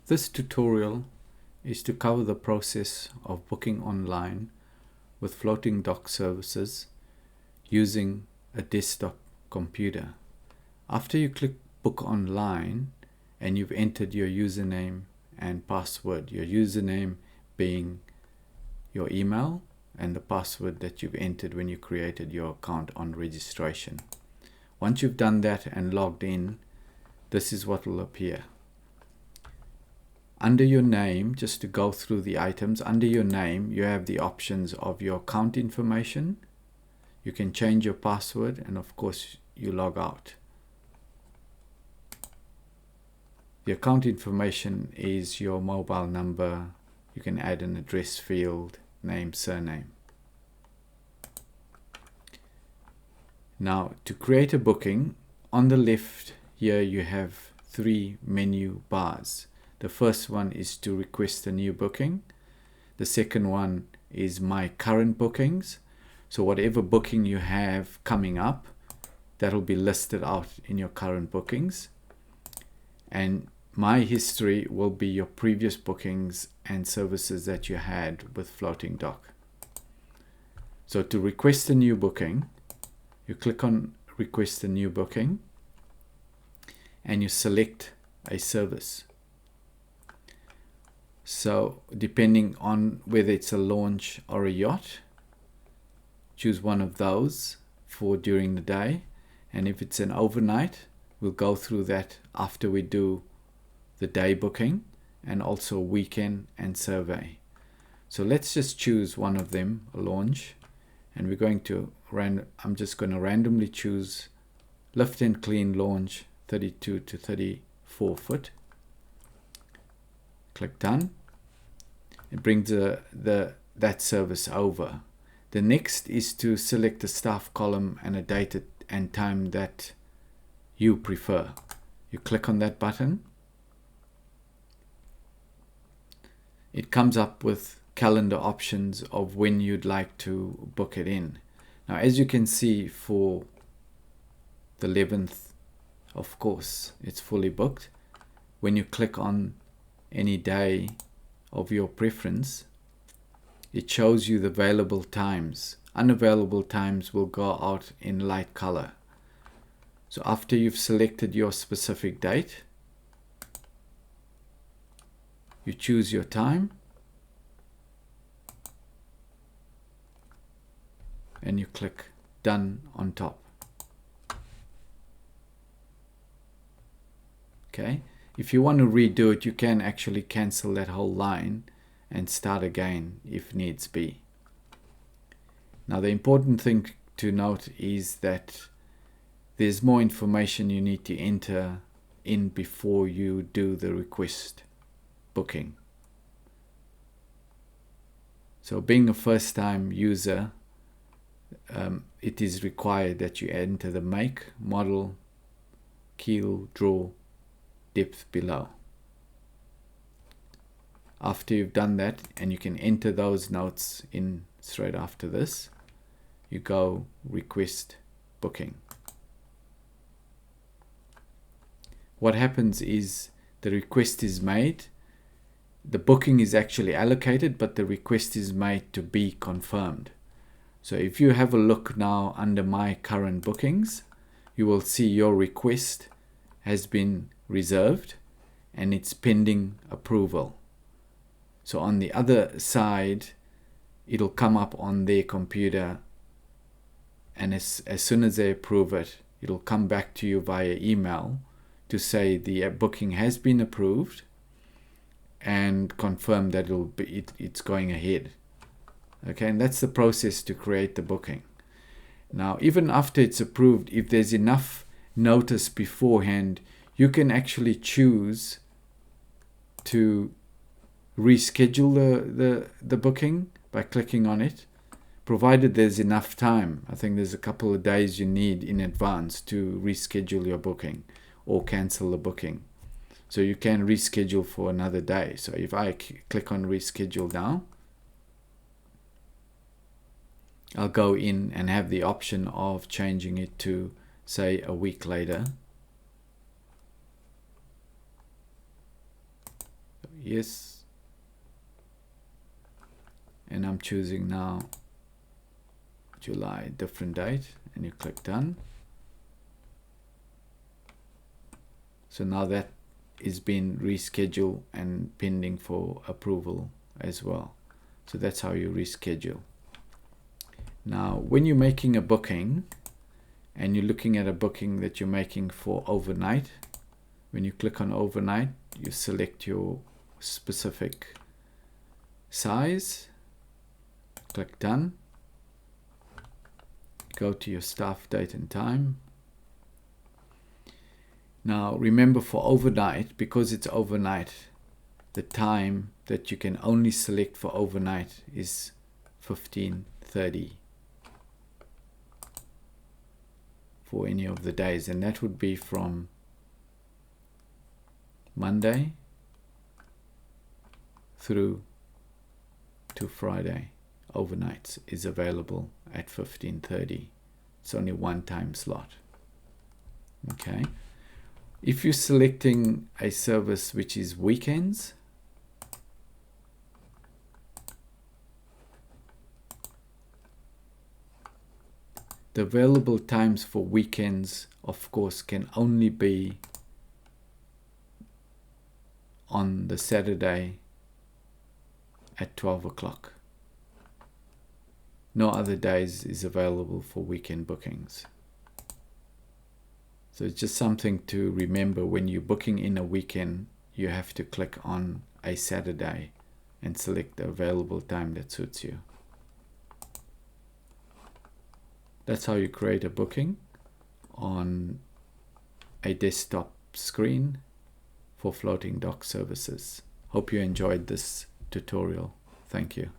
This tutorial is to cover the process of booking online with floating dock services using a desktop computer. After you click book online and you've entered your username and password, your username being your email and the password that you've entered when you created your account on registration. Once you've done that and logged in, this is what will appear. Under your name, just to go through the items, under your name you have the options of your account information. You can change your password and of course you log out. The account information is your mobile number. You can add an address field, name, surname. Now to create a booking, on the left here you have 3 menu bars. The first one is to request a new booking. The second one is my current bookings. So whatever booking you have coming up, that will be listed out in your current bookings. And my history will be your previous bookings and services that you had with Floating Dock. So to request a new booking, you click on request a new booking and you select a service. So depending on whether it's a launch or a yacht, choose one of those for during the day. And if it's an overnight, we'll go through that after we do the day booking and also weekend and survey. So let's just choose one of them, a launch, and we're going to I'm just going to randomly choose lift and clean launch 32 to 34 foot. Click done. It brings that service over. The next is to select the staff column and a date and time that you prefer. You click on that button. It comes up with calendar options of when you'd like to book it in. Now, as you can see, for the 11th, of course, it's fully booked. When you click on any day of your preference, it shows you the available times. Unavailable times will go out in light color. So after you've selected your specific date, you choose your time and you click done on top. Okay. If you want to redo it, you can actually cancel that whole line and start again if needs be. Now the important thing to note is that there's more information you need to enter in before you do the request booking. So being a first time user, it is required that you enter the make, model, keel, draw, depth below. After you've done that, and you can enter those notes in straight after this, you go request booking. What happens is the request is made, the booking is actually allocated, but the request is made to be confirmed. So if you have a look now under my current bookings, you will see your request has been reserved and it's pending approval. So on the other side, it'll come up on their computer, and as soon as they approve it, it'll come back to you via email to say the booking has been approved and confirm that it's going ahead. Okay, and that's the process to create the booking. Now, even after it's approved, if there's enough notice beforehand, you can actually choose to reschedule the booking by clicking on it, provided there's enough time. I think there's a couple of days you need in advance to reschedule your booking or cancel the booking. So you can reschedule for another day. So if I click on reschedule now, I'll go in and have the option of changing it to, say, a week later. yes, and I'm choosing now July, different date, and you click done. So now that is being rescheduled and pending for approval as well. So that's how you reschedule. Now when you're making a booking and you're looking at a booking that you're making for overnight, when you click on overnight, you select your specific size, click done, go to your staff date and time. Now remember, for overnight, because it's overnight, the time that you can only select for overnight is 15:30 for any of the days, and that would be from Monday through to Friday. Overnights is available at 15:30. It's only one time slot. Okay. If you're selecting a service which is weekends, the available times for weekends, of course, can only be on the Saturday at 12 o'clock. No other days is available for weekend bookings. So it's just something to remember. When you're booking in a weekend, you have to click on a Saturday and select the available time that suits you. That's how you create a booking on a desktop screen for floating dock services. Hope you enjoyed this tutorial. Thank you.